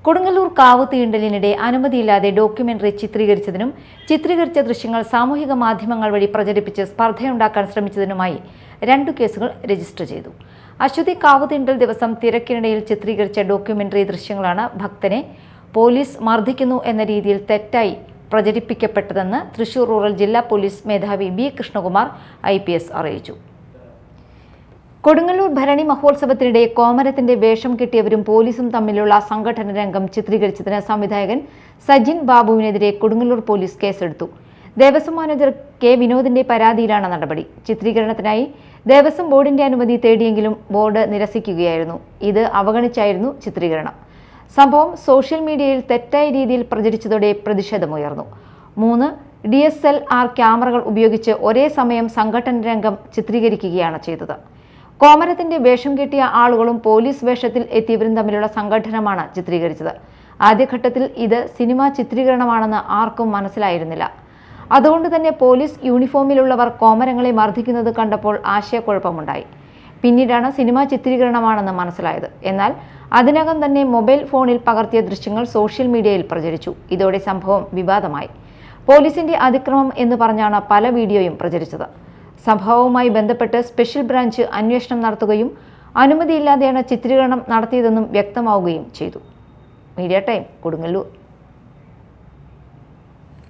കൊടുങ്ങല്ലൂർ കാവ് തീണ്ടലിനിടെ അനുമതിയില്ലാതെ ഡോക്യുമെന്ററി ചിത്രീകരിച്ചതിനും ചിത്രീകരിച്ച ദൃശ്യങ്ങൾ സാമൂഹിക മാധ്യമങ്ങൾ വഴി പ്രചരിപ്പിച്ച് സ്പർദ്ധയുണ്ടാക്കാൻ ശ്രമിച്ചതിനുമായി 2 കേസുകൾ രജിസ്റ്റർ ചെയ്തു. അശ്വതി കാവ് തീണ്ടൽ ദിവസം തിരക്കിനിടയിൽ ചിത്രീകരിച്ച ഡോക്യുമെന്ററി ദൃശ്യങ്ങളാണ് ഭക്തനെ പോലീസ് മർദ്ദിക്കുന്നു എന്ന രീതിയിൽ തെറ്റായി പ്രചരിപ്പിക്കപ്പെട്ടതെന്ന് തൃശൂർ റൂറൽ ജില്ലാ പോലീസ് മേധാവി ബി കൃഷ്ണകുമാർ IPS അറിയിച്ചു. കൊടുങ്ങല്ലൂർ ഭരണി മഹോത്സവത്തിനിടെ കോമരത്തിന്റെ വേഷം കെട്ടിയവരും പോലീസും തമ്മിലുള്ള സംഘടന രംഗം ചിത്രീകരിച്ചതിന് സംവിധായകൻ സജിൻ ബാബുവിനെതിരെ കൊടുങ്ങല്ലൂർ പോലീസ് കേസെടുത്തു. ദേവസ്വം മാനേജർ കെ വിനോദിന്റെ പരാതിയിലാണ് നടപടി. ചിത്രീകരണത്തിനായി ദേവസ്വം ബോർഡിന്റെ അനുമതി തേടിയെങ്കിലും ബോർഡ് നിരസിക്കുകയായിരുന്നു. ഇത് അവഗണിച്ചായിരുന്നു ചിത്രീകരണം. സംഭവം സോഷ്യൽ മീഡിയയിൽ തെറ്റായ രീതിയിൽ പ്രചരിച്ചതോടെ പ്രതിഷേധമുയർന്നു. 3 DSLR ക്യാമറകൾ ഉപയോഗിച്ച് ഒരേ സമയം സംഘടന രംഗം ചിത്രീകരിക്കുകയാണ് ചെയ്തത്. കോമരത്തിന്റെ വേഷം കെട്ടിയ ആളുകളും പോലീസ് വേഷത്തിൽ എത്തിയവരും തമ്മിലുള്ള സംഘട്ടനമാണ് ചിത്രീകരിച്ചത്. ആദ്യഘട്ടത്തിൽ ഇത് സിനിമാ ചിത്രീകരണമാണെന്ന് ആർക്കും മനസ്സിലായിരുന്നില്ല. അതുകൊണ്ട് തന്നെ പോലീസ് യൂണിഫോമിലുള്ളവർ കോമരങ്ങളെ മർദ്ദിക്കുന്നത് കണ്ടപ്പോൾ ആശയക്കുഴപ്പമുണ്ടായി. പിന്നീടാണ് സിനിമാ ചിത്രീകരണമാണെന്ന് മനസ്സിലായത്. എന്നാൽ അതിനകം തന്നെ മൊബൈൽ ഫോണിൽ പകർത്തിയ ദൃശ്യങ്ങൾ സോഷ്യൽ മീഡിയയിൽ പ്രചരിച്ചു. ഇതോടെ സംഭവം വിവാദമായി. പോലീസിന്റെ അതിക്രമം എന്ന് പറഞ്ഞാണ് പല വീഡിയോയും പ്രചരിച്ചത്. സംഭവവുമായി ബന്ധപ്പെട്ട് സ്പെഷ്യൽ ബ്രാഞ്ച് അന്വേഷണം നടത്തുകയും അനുമതിയില്ലാതെയാണ് ചിത്രീകരണം നടത്തിയതെന്നും വ്യക്തമാവുകയും ചെയ്തു. Media time, Kodungallur.